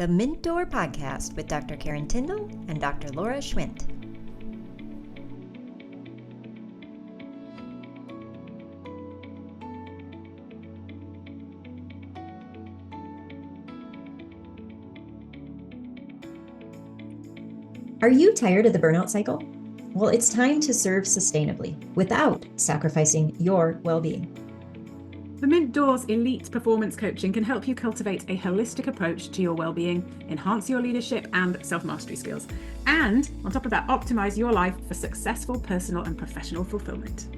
the Mint Door Podcast with Dr. Karen Tyndall and Dr. Laura Schwint. Are you tired of the burnout cycle? Well, it's time to serve sustainably without sacrificing your well-being. The Mint Door's elite performance coaching can help you cultivate a holistic approach to your well-being, enhance your leadership and self-mastery skills, and on top of that, optimize your life for successful personal and professional fulfillment.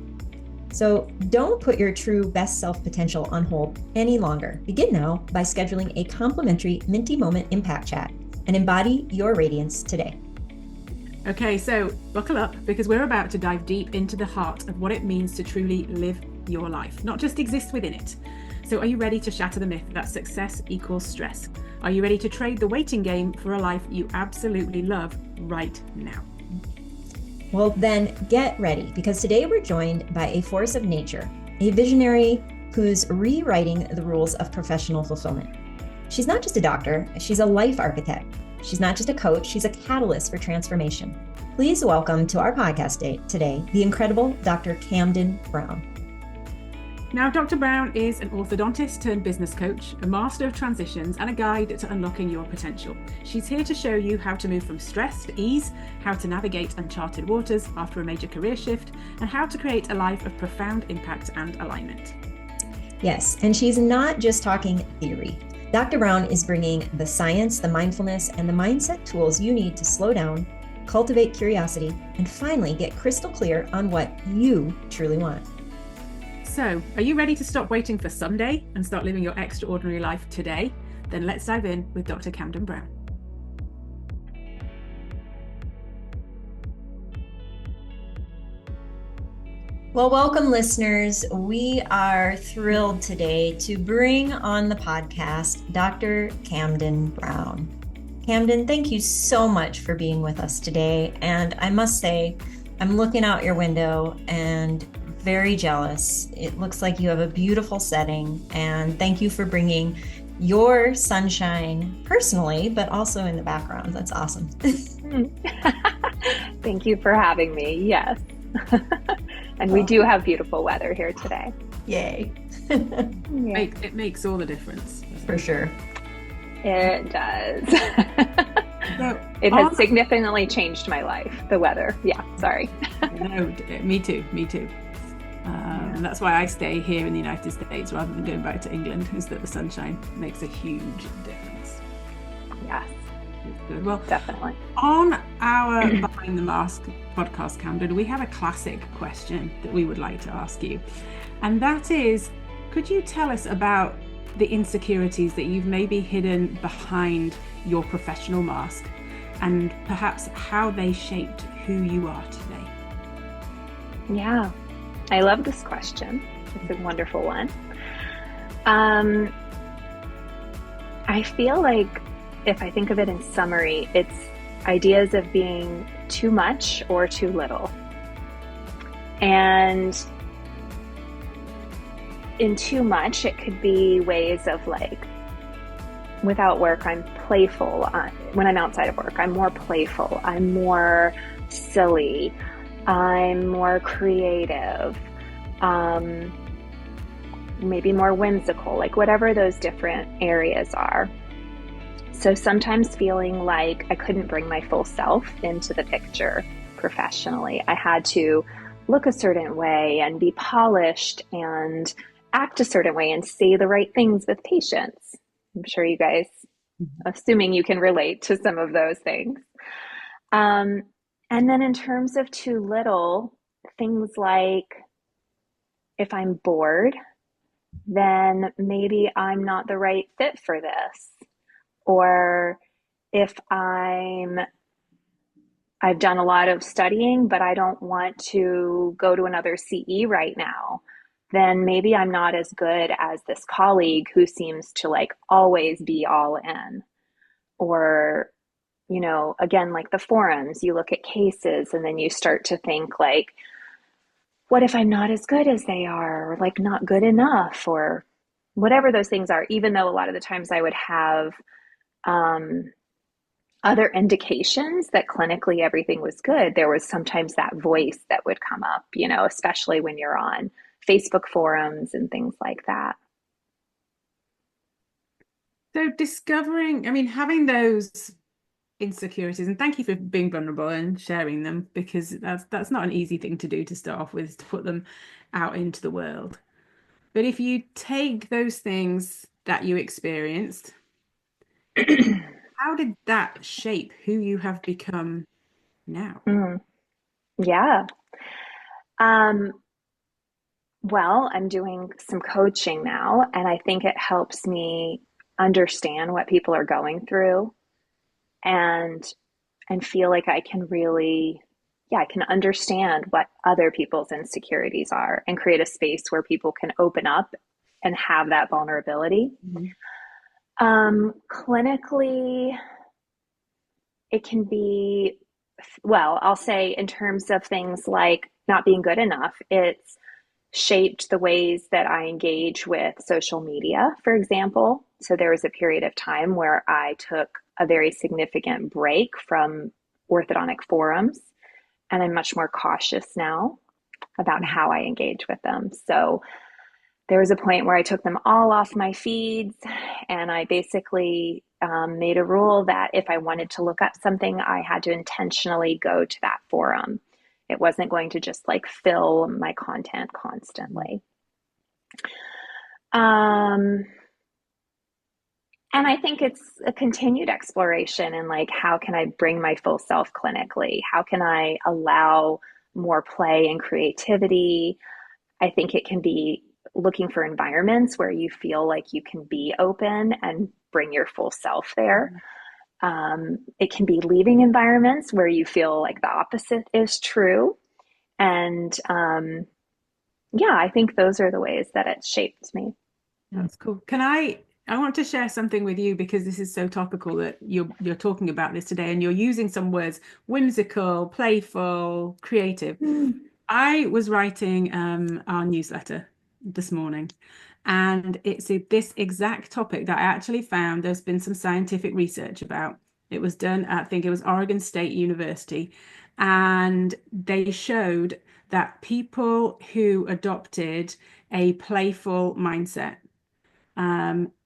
So don't put your true best self potential on hold any longer. Begin now by scheduling a complimentary Minty Moment Impact Chat and embody your radiance today. Okay, so buckle up because we're about to dive deep into the heart of what it means to truly live your life, not just exist within it. So are you ready to shatter the myth that success equals stress? Are you ready to trade the waiting game for a life you absolutely love right now? Well, then get ready, because today we're joined by a force of nature, a visionary who's rewriting the rules of professional fulfillment. She's not just a doctor, she's a life architect. She's not just a coach, she's a catalyst for transformation. Please welcome to our podcast today, the incredible Dr. Camden Brown. Now, Dr. Brown is an orthodontist turned business coach, a master of transitions, and a guide to unlocking your potential. She's here to show you how to move from stress to ease, how to navigate uncharted waters after a major career shift, and how to create a life of profound impact and alignment. Yes, and she's not just talking theory. Dr. Brown is bringing the science, the mindfulness, and the mindset tools you need to slow down, cultivate curiosity, and finally get crystal clear on what you truly want. So, are you ready to stop waiting for someday and start living your extraordinary life today? Then let's dive in with Dr. Camden Brown. Well, welcome listeners. We are thrilled today to bring on the podcast Dr. Camden Brown. Camden, thank you so much for being with us today. And I must say, I'm looking out your window and very jealous. It looks like you have a beautiful setting, and thank you for bringing your sunshine personally, but also in the background. That's awesome. Thank you for having me. Yes. And we do have beautiful weather here today. Yay. It makes all the difference. For sure. It does. It has significantly changed my life, the weather. Yeah, sorry. No, me too. And that's why I stay here in the United States rather than going back to England, is that the sunshine makes a huge difference. Yes. It's good. Well, definitely. On our Behind the Mask podcast, Camden, we have a classic question that we would like to ask you. And that is, could you tell us about the insecurities that you've maybe hidden behind your professional mask, and perhaps how they shaped who you are today? Yeah. I love this question. It's a wonderful one. I feel like if I think of it in summary, it's ideas of being too much or too little. And in too much, it could be ways of like, without work, I'm playful. When I'm outside of work, I'm more playful. I'm more silly. I'm more creative, maybe more whimsical, like whatever those different areas are. So sometimes feeling like I couldn't bring my full self into the picture professionally. I had to look a certain way and be polished and act a certain way and say the right things with patience. I'm sure you guys, assuming you can relate to some of those things. And then in terms of too little, things like if I'm bored, then maybe I'm not the right fit for this. Or if I've done a lot of studying, but I don't want to go to another CE right now, then maybe I'm not as good as this colleague who seems to like always be all in. Or you know, again, like the forums, you look at cases and then you start to think like, what if I'm not as good as they are, or like not good enough, or whatever those things are, even though a lot of the times I would have um, other indications that clinically everything was good, there was sometimes that voice that would come up, especially when you're on Facebook forums and things like that. So discovering, I mean, having those insecurities, and thank you for being vulnerable and sharing them, because that's not an easy thing to do to start off with, to put them out into the world. But if you take those things that you experienced, how did that shape who you have become now? Mm, yeah. Um, well, I'm doing some coaching now, and I think it helps me understand what people are going through and feel like I can really, yeah, I can understand what other people's insecurities are and create a space where people can open up and have that vulnerability. Mm-hmm. Clinically, it can be, well, I'll say in terms of things like not being good enough, it's shaped the ways that I engage with social media, for example. So there was a period of time where I took a very significant break from orthodontic forums, and I'm much more cautious now about how I engage with them. So there was a point where I took them all off my feeds, and I basically made a rule that if I wanted to look up something, I had to intentionally go to that forum. It wasn't going to just like fill my content constantly. Um, and I think it's a continued exploration in like, how can I bring my full self clinically? How can I allow more play and creativity? I think it can be looking for environments where you feel like you can be open and bring your full self there. It can be leaving environments where you feel like the opposite is true. And yeah, I think those are the ways that it shaped me. That's cool. I want to share something with you, because this is so topical that you're talking about this today, and you're using some words: whimsical, playful, creative. I was writing our newsletter this morning, and it's this exact topic that I actually found there's been some scientific research about. It was done at, I think it was Oregon State University, and they showed that people who adopted a playful mindset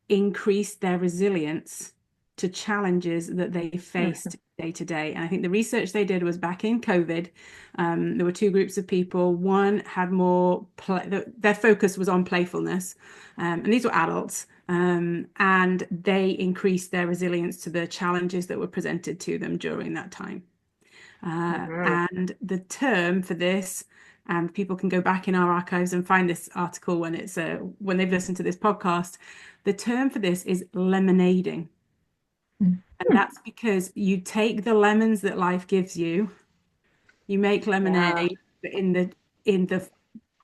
increased their resilience to challenges that they faced day to day. And I think the research they did was back in COVID. There were two groups of people. One had more their focus was on playfulness, and these were adults. And they increased their resilience to the challenges that were presented to them during that time. And the term for this, and people can go back in our archives and find this article when it's when they've listened to this podcast. The term for this is lemonading. And that's because you take the lemons that life gives you, you make lemonade, but in the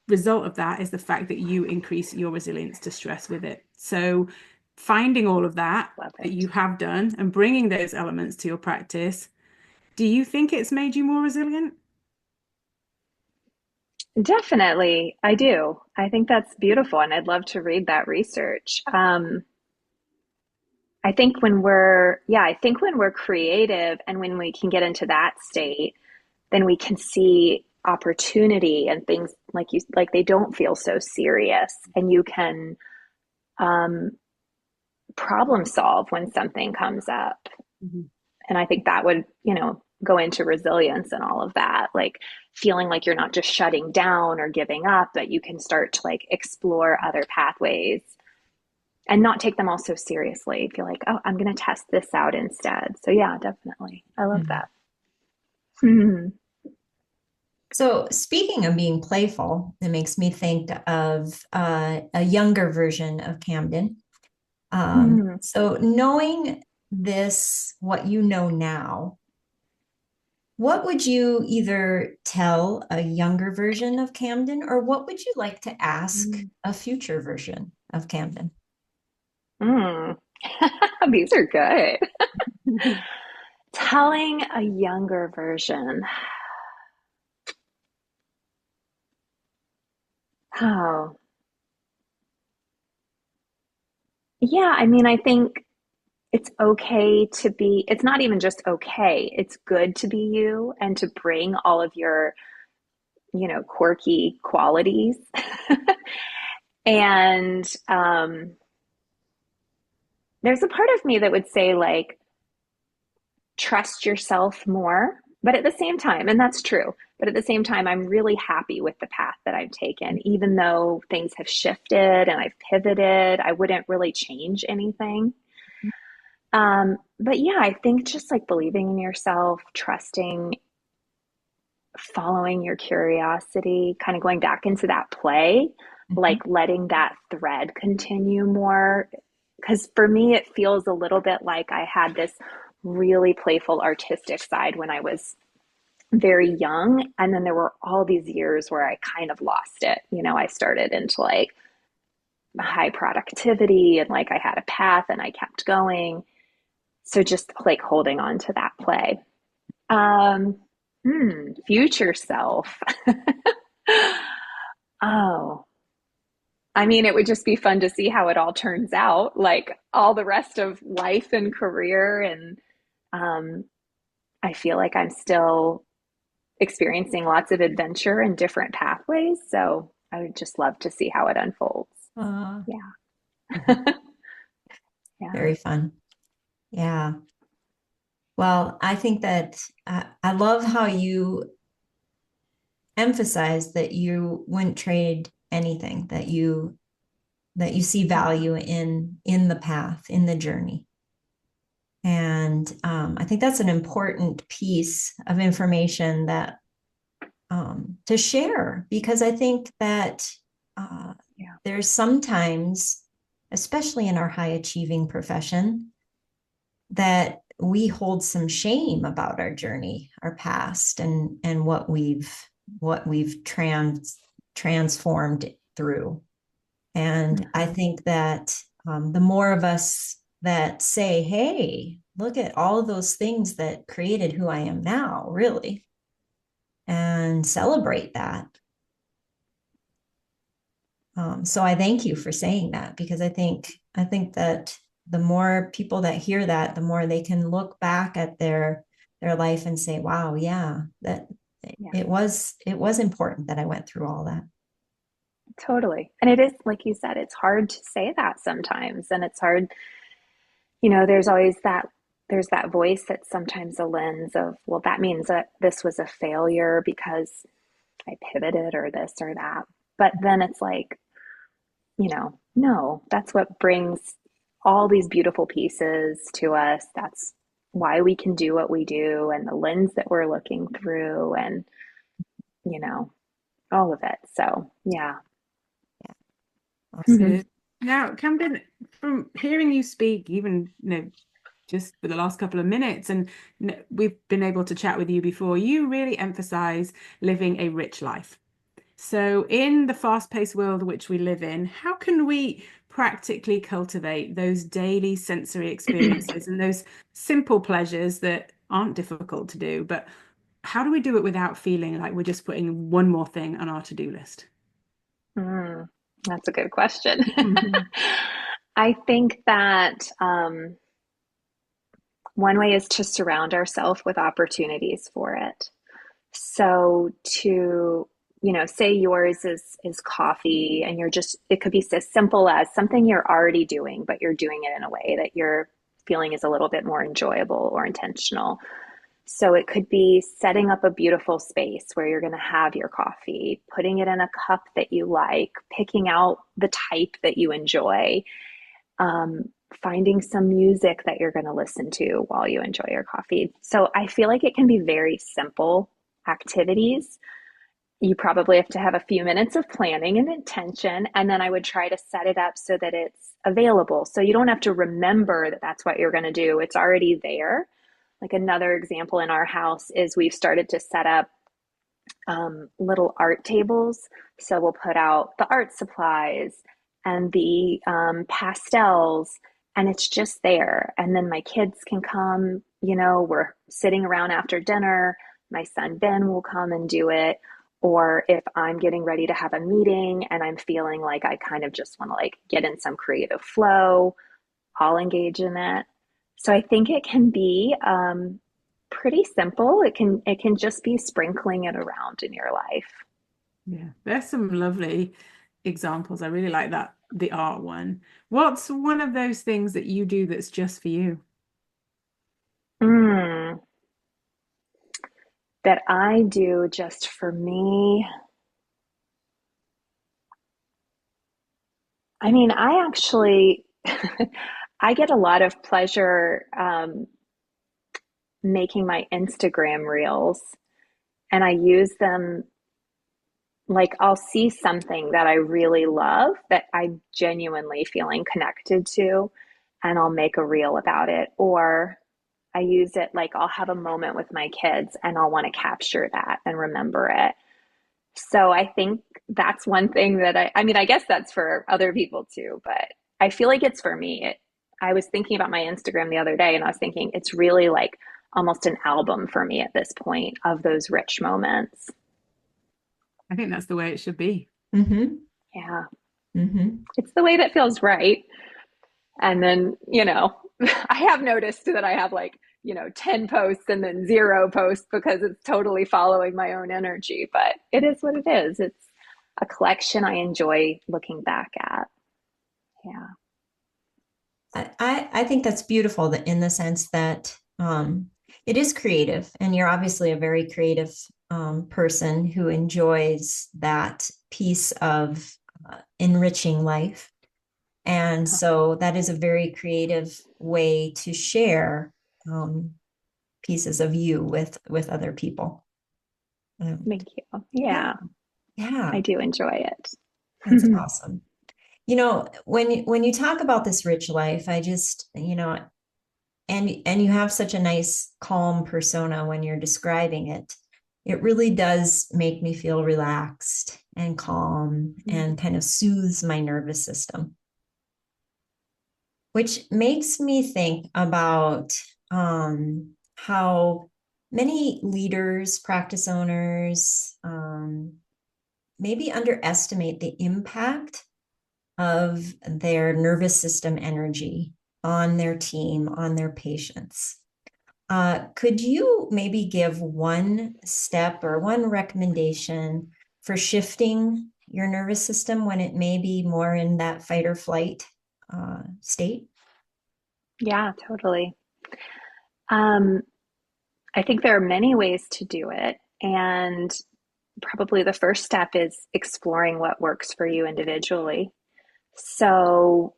result of that is the fact that you increase your resilience to stress with it. So finding all of that you have done and bringing those elements to your practice, do you think it's made you more resilient? Definitely, I do. I think that's beautiful, and I'd love to read that research. I think when we're creative and when we can get into that state, then we can see opportunity and things like they don't feel so serious, and you can um, problem solve when something comes up. Mhm. And I think that would, go into resilience and all of that, like feeling like you're not just shutting down or giving up, but you can start to like explore other pathways and not take them all so seriously. Feel like, oh, I'm going to test this out instead. So yeah, definitely. I love that. So, speaking of being playful, it makes me think of a younger version of Camden. So, knowing this, what you know now, what would you either tell a younger version of Camden, or what would you like to ask a future version of Camden? These are good. Telling a younger version. Oh, yeah. I mean, I think it's okay to be, it's not even just okay, it's good to be you and to bring all of your, quirky qualities. And there's a part of me that would say, like, trust yourself more. But at the same time, and that's true, but at the same time, I'm really happy with the path that I've taken. Even though things have shifted and I've pivoted, I wouldn't really change anything. But yeah, I think just like believing in yourself, trusting, following your curiosity, kind of going back into that play, Mhm. like letting that thread continue more. Because for me, it feels a little bit like I had this really playful artistic side when I was very young. And then there were all these years where I kind of lost it. I started into like high productivity and like I had a path and I kept going. So just like holding on to that play. Um, Future self. Oh, I mean, it would just be fun to see how it all turns out, like all the rest of life and career. And um, I feel like I'm still experiencing lots of adventure and different pathways. So I would just love to see how it unfolds. Uh, Yeah. Yeah. Very fun. Yeah. Well, I think that I love how you emphasize that you wouldn't trade anything, that you see value in the path, in the journey. And I think that's an important piece of information that to share, because I think that Yeah. there's sometimes, especially in our high achieving profession, that we hold some shame about our journey, our past, and what we've transformed through. And I Mm-hmm. think that the more of us that say, hey, look at all of those things that created who I am now, really, and celebrate that. So I thank you for saying that, because I think that the more people that hear that, the more they can look back at their life and say, wow, yeah, that Yeah. it was important that I went through all that. Totally. And it is, like you said, it's hard to say that sometimes. And it's hard, there's always there's that voice that's sometimes a lens of, well, that means that this was a failure because I pivoted or this or that. But then it's like, no, that's what brings all these beautiful pieces to us. That's why we can do what we do and the lens that we're looking through and, you know, all of it. So, yeah. Awesome. Good. Now, Camden, from hearing you speak, even just for the last couple of minutes, and we've been able to chat with you before, you really emphasize living a rich life. So, in the fast-paced world which we live in, how can we practically cultivate those daily sensory experiences and those simple pleasures that aren't difficult to do, but how do we do it without feeling like we're just putting one more thing on our to-do list? Mm, that's a good question. I think that one way is to surround ourselves with opportunities for it. So to, say yours is coffee and you're just, it could be as simple as something you're already doing, but you're doing it in a way that you're feeling is a little bit more enjoyable or intentional. So it could be setting up a beautiful space where you're going to have your coffee, putting it in a cup that you like, picking out the type that you enjoy, um, finding some music that you're going to listen to while you enjoy your coffee. So I feel like it can be very simple activities. You probably have to have a few minutes of planning and intention, and then I would try to set it up so that it's available. So you don't have to remember that that's what you're going to do, it's already there. Like another example in our house is we've started to set up little art tables. So we'll put out the art supplies and the pastels, and it's just there. And then my kids can come, we're sitting around after dinner. My son Ben will come and do it. Or if I'm getting ready to have a meeting and I'm feeling like I kind of just want to like get in some creative flow, I'll engage in it. So I think it can be pretty simple. It can just be sprinkling it around in your life. Yeah, there's some lovely examples. I really like that, the art one. What's one of those things that you do that's just for you? Mm, that I do just for me. I mean, I actually I get a lot of pleasure making my Instagram reels, and I use them like I'll see something that I really love that I'm genuinely feeling connected to, and I'll make a reel about it. Or I use it like I'll have a moment with my kids and I'll want to capture that and remember it. So I think that's one thing that I mean, I guess that's for other people too, but I feel like it's for me. I was thinking about my Instagram the other day and I was thinking it's really like almost an album for me at this point of those rich moments. I think that's the way it should be. Mm-hmm. Yeah. Mm-hmm. It's the way that feels right. And then, I have noticed that I have like, 10 posts and then zero posts because it's totally following my own energy. But it is what it is. It's a collection I enjoy looking back at. Yeah. I think that's beautiful that in the sense that it is creative, and you're obviously a very creative person who enjoys that piece of enriching life. And so that is a very creative way to share um, pieces of you with other people. Thank you. Yeah, Yeah, yeah, I do enjoy that's it. awesome. When you talk about this rich life, I just, and you have such a nice calm persona when you're describing it. It really does make me feel relaxed and calm and kind of soothes my nervous system, which makes me think about how many leaders, practice owners, maybe underestimate the impact of their nervous system energy on their team, on their patients. Could you maybe give one step or one recommendation for shifting your nervous system when it may be more in that fight or flight state? Yeah, totally. Um, I think there are many ways to do it. And probably the first step is exploring what works for you individually. So,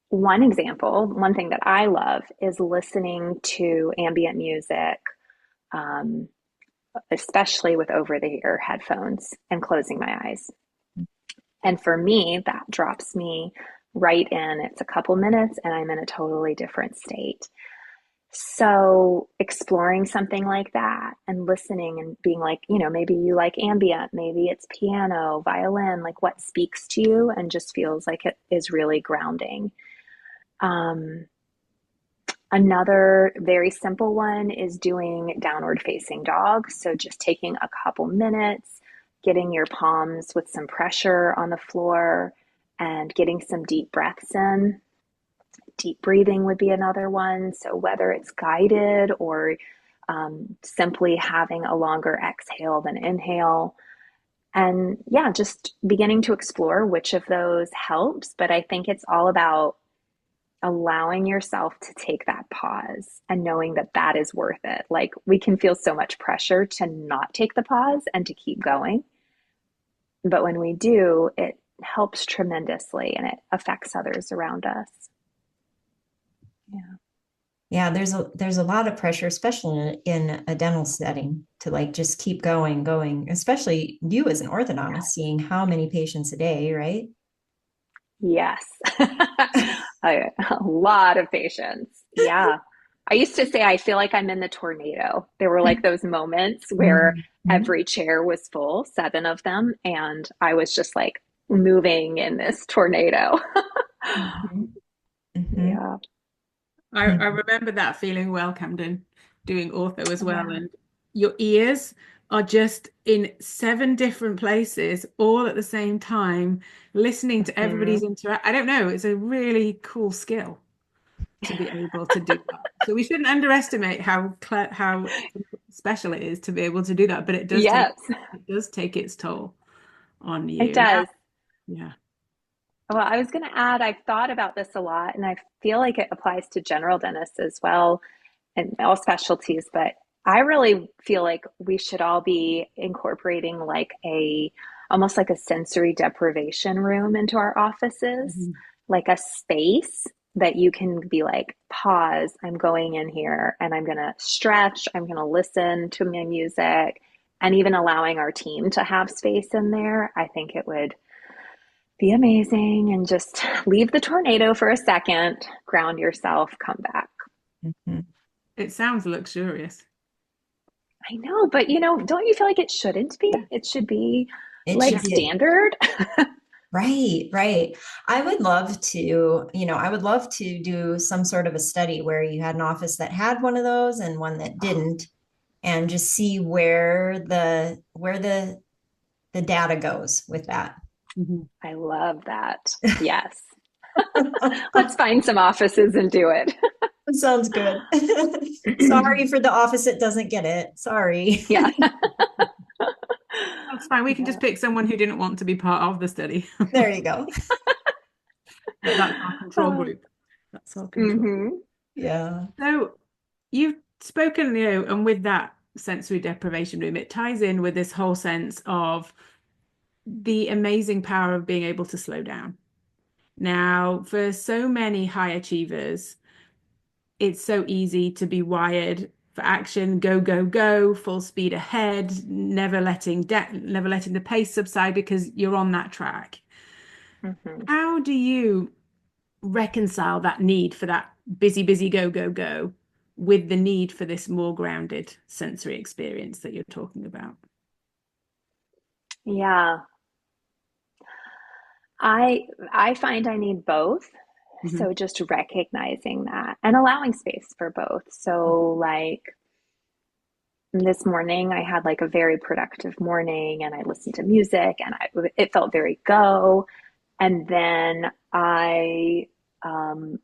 one example, one thing that I love is listening to ambient music, um, especially with over the ear headphones and closing my eyes. And for me, that drops me right in. It's a couple minutes and I'm in a totally different state. So, exploring something like that and listening and being like, maybe you like ambient, maybe it's piano, violin, like what speaks to you and just feels like it is really grounding. Um, Another very simple one is doing downward facing dog. So, just taking a couple minutes, getting your palms with some pressure on the floor and getting some deep breaths in. Deep breathing would be another one. So, whether it's guided or simply having a longer exhale than inhale. And yeah, just beginning to explore which of those helps. But I think it's all about allowing yourself to take that pause and knowing that that is worth it. Like we can feel so much pressure to not take the pause and to keep going. But when we do, it helps tremendously and it affects others around us. Yeah. Yeah, there's a lot of pressure, especially in a dental setting, to like just keep going, especially you as an orthodontist, seeing how many patients a day, right? Yes. A lot of patience. Yeah. I used to say I feel like I'm in the tornado. There were like those moments where Mhm. every chair was full, seven of them, and I was just like moving in this tornado. Mhm. Mhm. Yeah. I remember that feeling well, Camden, doing ortho as well. Yeah. And your ears are just in seven different places all at the same time, listening to everybody's Mhm. interact. I don't know, it's a really cool skill. to be able to do that. So we shouldn't underestimate how special it is to be able to do that, but Yes, it does take its toll on it you. does. Yeah. Well, I was going to add, I've thought about this a lot, and I feel like it applies to general dentists as well and all specialties, but I really feel like we should all be incorporating like a almost like a sensory deprivation room into our offices, Mhm. like a space that you can be like, pause, I'm going in here and I'm going to stretch, I'm going to listen to my music, and even allowing our team to have space in there. I think it would be amazing, and just leave the tornado for a second, ground yourself, come back. Mhm. It sounds luxurious. I know, but don't you feel like it shouldn't be? Yeah. It should be It like should be standard. right, right. I would love to do some sort of a study where you had an office that had one of those and one that didn't, and just see where the data goes with that. Mhm. I love that. Yes. Let's find some offices and do it. Sounds good. Sorry for the office that doesn't get it. Sorry. Yeah. That's fine. We can just Yeah. pick someone who didn't want to be part of the study. There you go. That's our control group. That's our control. Mm-hmm. Yeah. So you've spoken, and with that sensory deprivation room, it ties in with this whole sense of the amazing power of being able to slow down. Now, for so many high achievers, it's so easy to be wired for action, go, go, go, full speed ahead, never letting the pace subside because you're on that track. Mm-hmm. How do you reconcile that need for that busy, busy, go, go, go with the need for this more grounded sensory experience that you're talking about? Yeah. I find I need both. Mhm. So just recognizing that and allowing space for both. So like this morning I had like a very productive morning, and I listened to music, and it felt very go. And then I um,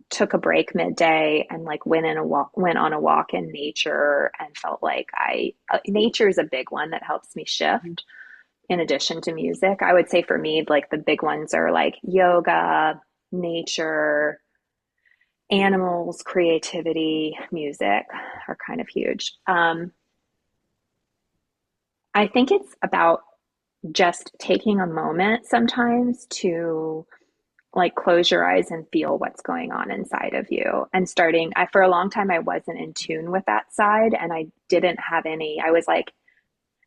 took a break midday and like went on a walk in nature, and felt like nature is a big one that helps me Mhm. shift in addition to music. I would say for me, like the big ones are like yoga, nature, animals, creativity, music are kind of huge. I think it's about just taking a moment sometimes to like close your eyes and feel what's going on inside of you, and starting for a long time I wasn't in tune with that side, and I didn't have any. I was like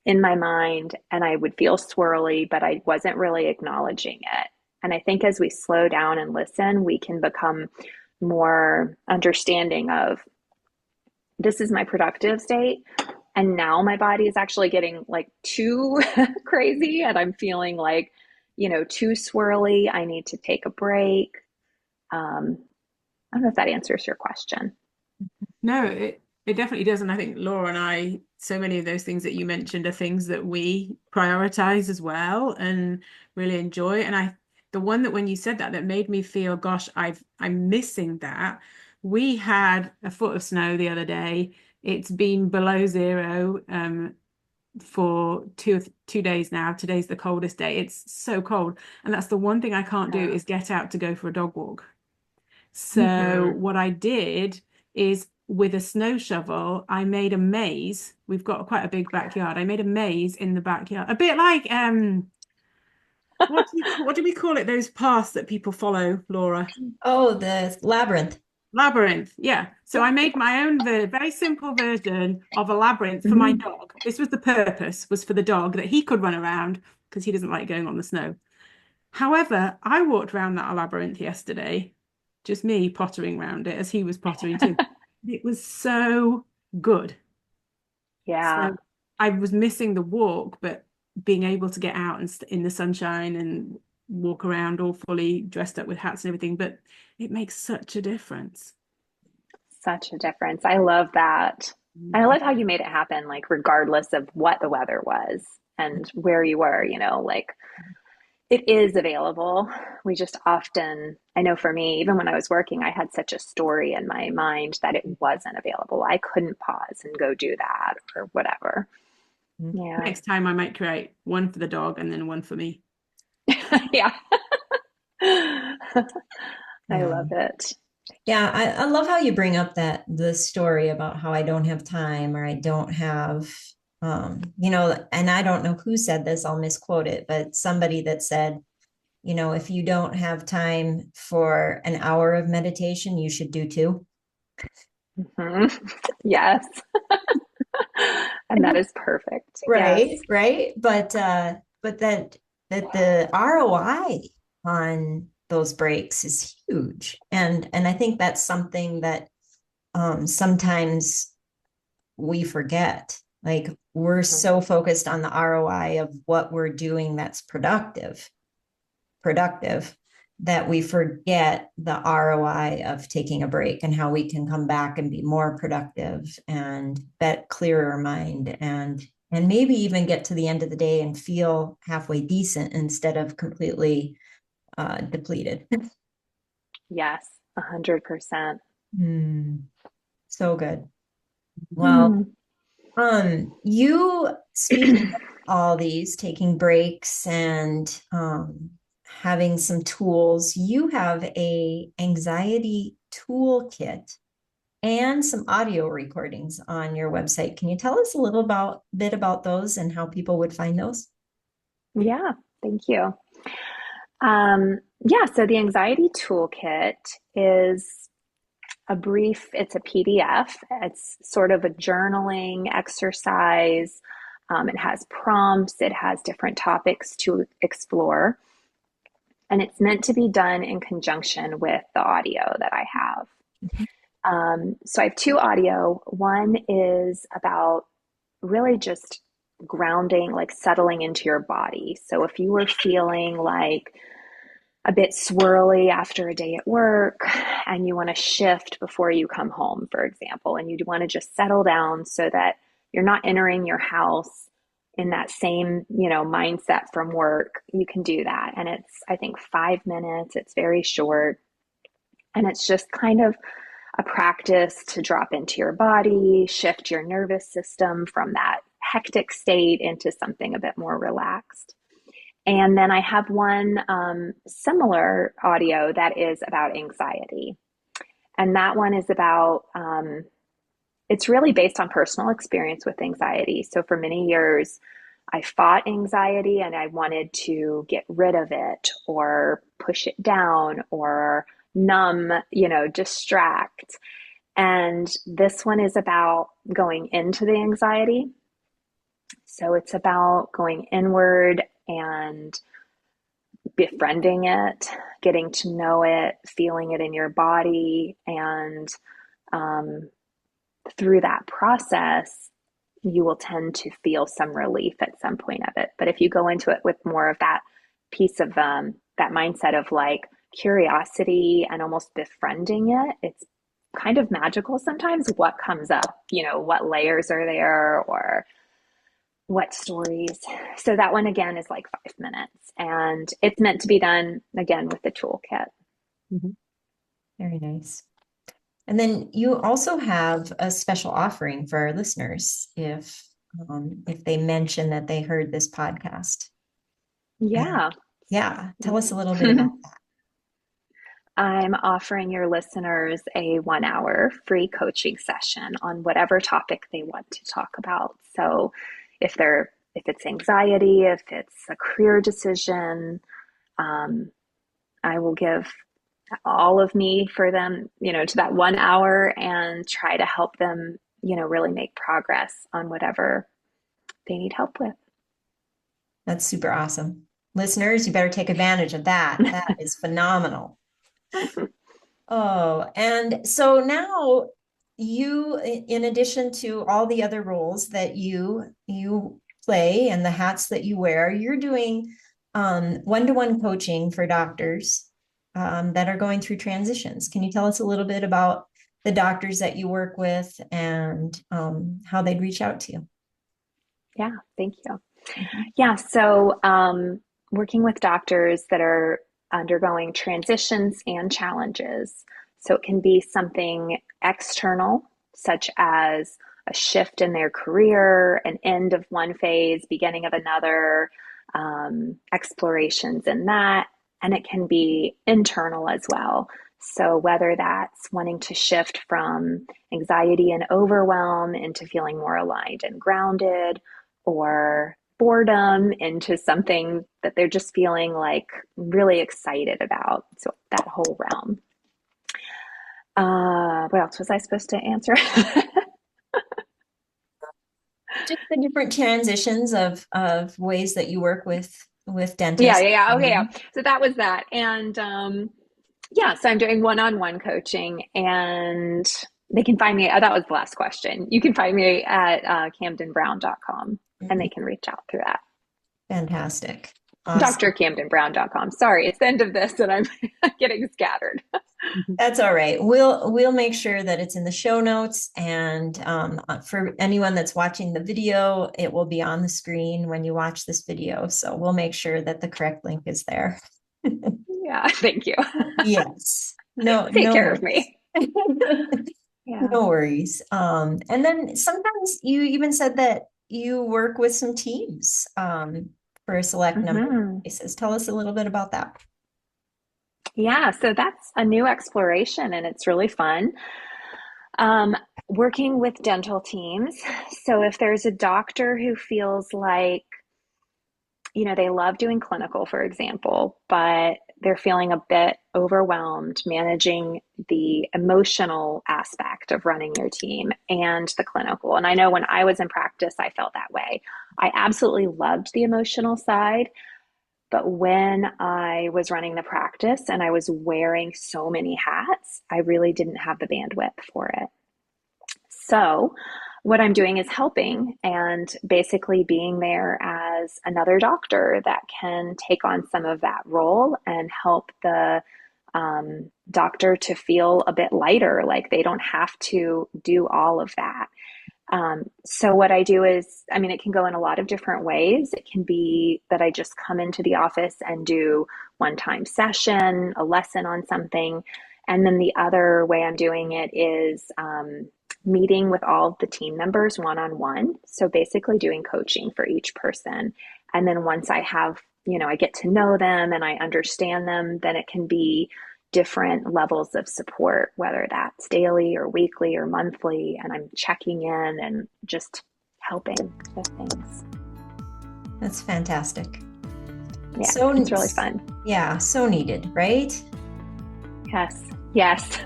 in my mind, and I would feel swirly, but I wasn't really acknowledging it. And I think as we slow down and listen, we can become more understanding of, this is my productive state, and now my body is actually getting like too crazy, and I'm feeling like, too swirly. I need to take a break. I don't know if that answers your question. No, it definitely does. And I think Laura and I, so many of those things that you mentioned are things that we prioritize as well and really enjoy. And the one that when you said that made me feel, gosh, I'm missing that. We had a foot of snow the other day. It's been below zero for 2 days now. Today's the coldest day. It's so cold. And that's the one thing I can't do Yeah. is get out to go for a dog walk. So Mm-hmm. what I did is with a snow shovel, I made a maze. We've got quite a big backyard. I made a maze in the backyard, a bit like what do we call it? Those paths that people follow, Laura? Oh, the labyrinth. Labyrinth. Yeah. So I made my own very simple version of a labyrinth for my Mhm. dog. This was the purpose, was for the dog that he could run around because he doesn't like going on the snow. However, I walked around that labyrinth yesterday, just me pottering around it as he was pottering too. It was so good. Yeah. So I was missing the walk, but being able to get out and in the sunshine and walk around all fully dressed up with hats and everything, but it makes such a difference. Such a difference. I love that. And I Mhm. love how you made it happen, like regardless of what the weather was and where you were, like It is available. We just often, I know for me, even when I was working, I had such a story in my mind that it wasn't available. I couldn't pause and go do that or whatever. Yeah. Next time I might create one for the dog and then one for me. Yeah. I Yeah. love it. Yeah, I love how you bring up the story about how I don't have time or I don't have and I don't know who said this, I'll misquote it, but somebody that said, if you don't have time for an hour of meditation, you should do two. Mhm. Yes. And that is perfect. Yes. Right, right. But that the ROI on those breaks is huge. And I think that's something that sometimes we forget. Like we're Mhm. so focused on the ROI of what we're doing that's productive that we forget the ROI of taking a break and how we can come back and be more productive and that clearer mind and maybe even get to the end of the day and feel halfway decent instead of completely depleted. Yes, 100%. So good. Well, Hmm. you speaking of all these, taking breaks and having some tools, you have a anxiety toolkit and some audio recordings on your website. Can you tell us a little bit about those and how people would find those? Yeah, thank you. Yeah, so the anxiety toolkit is it's a PDF. It's sort of a journaling exercise. It has prompts, it has different topics to explore, and it's meant to be done in conjunction with the audio that I have. So I have two audio. One is about really just grounding, like settling into your body. So if you were feeling like a bit swirly after a day at work and you want to shift before you come home, for example, and you want to just settle down so that you're not entering your house in that same, mindset from work, you can do that. And it's, I think, 5 minutes. It's very short. And it's just kind of a practice to drop into your body, shift your nervous system from that hectic state into something a bit more relaxed. And then I have one similar audio that is about anxiety. And that one is about, it's really based on personal experience with anxiety. So for many years, I fought anxiety and I wanted to get rid of it or push it down or numb, distract. And this one is about going into the anxiety. So it's about going inward and befriending it, getting to know it, feeling it in your body. And um, through that process, you will tend to feel some relief at some point of it. But if you go into it with more of that piece of that mindset of like curiosity and almost befriending it, it's kind of magical sometimes what comes up, what layers are there or what stories. So that one again is like 5 minutes and it's meant to be done again with the toolkit. Mhm. Very nice. And then you also have a special offering for our listeners if they mention that they heard this podcast. And Yeah. yeah, tell us a little bit about that. I'm offering your listeners a 1 hour free coaching session on whatever topic they want to talk about. So if it's anxiety, if it's a career decision, um, I will give all of me for them, to that 1 hour and try to help them, really make progress on whatever they need help with. That's super awesome. Listeners, you better take advantage of that. That is phenomenal. Oh, and so now you, in addition to all the other roles that you play and the hats that you wear, you're doing one-to-one coaching for doctors that are going through transitions. Can you tell us a little bit about the doctors that you work with and how they'd reach out to you? Yeah, thank you. Mhm. Yeah, so working with doctors that are undergoing transitions and challenges. So it can be something external, such as a shift in their career, an end of one phase, beginning of another, explorations in that. And it can be internal as well. So whether that's wanting to shift from anxiety and overwhelm into feeling more aligned and grounded, or boredom into something that they're just feeling like really excited about. So that whole realm. What else was I supposed to answer? Just the different transitions of ways that you work with dentists. Yeah. Okay, yeah. So that was that. And so I'm doing one-on-one coaching, and they can find me. That was the last question. You can find me at camdenbrown.com, and they can reach out through that. Fantastic. Awesome. drcamdenbrown.com. Sorry, it's the end of this and I'm getting scattered. That's all right. We'll make sure that it's in the show notes, and for anyone that's watching the video, it will be on the screen when you watch this video. So we'll make sure that the correct link is there. Yeah, thank you. Yes. No, Take no care worries. of me. Yeah. No worries. And then sometimes you even said that you work with some teams for a select number of cases. Tell us a little bit about that. Yeah, so that's a new exploration, and it's really fun. Working with dental teams. So if there's a doctor who feels like, they love doing clinical, for example, but they're feeling a bit overwhelmed managing the emotional aspect of running your team and the clinical. And I know when I was in practice, I felt that way. I absolutely loved the emotional side. But when I was running the practice and I was wearing so many hats, I really didn't have the bandwidth for it. So what I'm doing is helping and basically being there as another doctor that can take on some of that role and help the doctor to feel a bit lighter, like they don't have to do all of that. So what I do is, it can go in a lot of different ways. It can be that I just come into the office and do one-time session, a lesson on something. And then the other way I'm doing it is meeting with all of the team members one-on-one. So basically doing coaching for each person. And then once I have, I get to know them and I understand them, then it can be different levels of support, whether that's daily or weekly or monthly, and I'm checking in and just helping with things. That's fantastic. Yeah, so it's really fun. Yeah, so needed, right? Yes.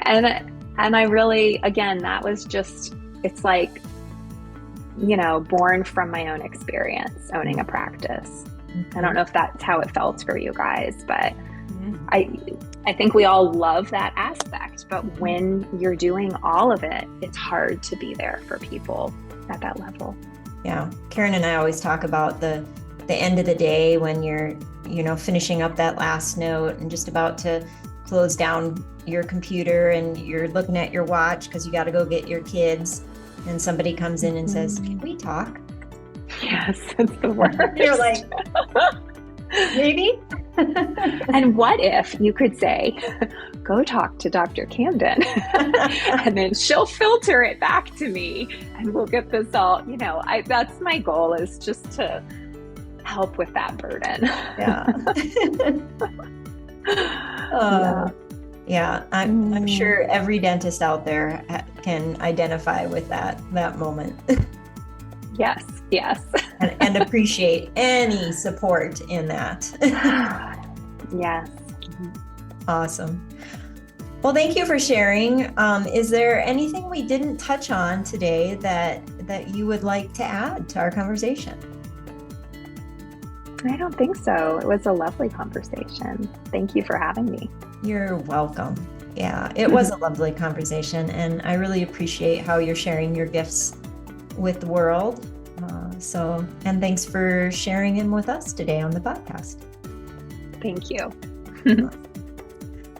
And I really, again, that was just, it's like, born from my own experience owning a practice. I don't know if that's how it felt for you guys, but I think we all love that aspect, but when you're doing all of it, it's hard to be there for people at that level. Yeah. Karen and I always talk about the end of the day when you're, finishing up that last note and just about to close down your computer and you're looking at your watch because you got to go get your kids, and somebody comes in and says, "Can we talk?" Yes, it's the worst. You're like, maybe. And what if you could say, "Go talk to Dr. Camden," and then she'll filter it back to me and we'll get this all, that's my goal, is just to help with that burden. Yeah. I'm sure every dentist out there can identify with that moment. Yes. and appreciate any support in that. Yes. Awesome. Well, thank you for sharing. Is there anything we didn't touch on today that you would like to add to our conversation? I don't think so. It was a lovely conversation. Thank you for having me. You're welcome. Yeah, it was a lovely conversation, and I really appreciate how you're sharing your gifts with the world. And thanks for sharing them with us today on the podcast. Thank you.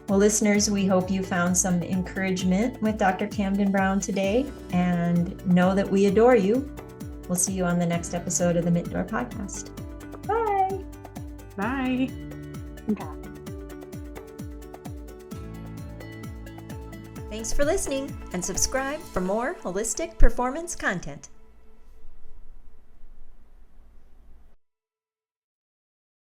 Well, listeners, we hope you found some encouragement with Dr. Camden Brown today, and know that we adore you. We'll see you on the next episode of the Mint Door Podcast. Bye. Bye. Okay. Thanks for listening, and subscribe for more holistic performance content.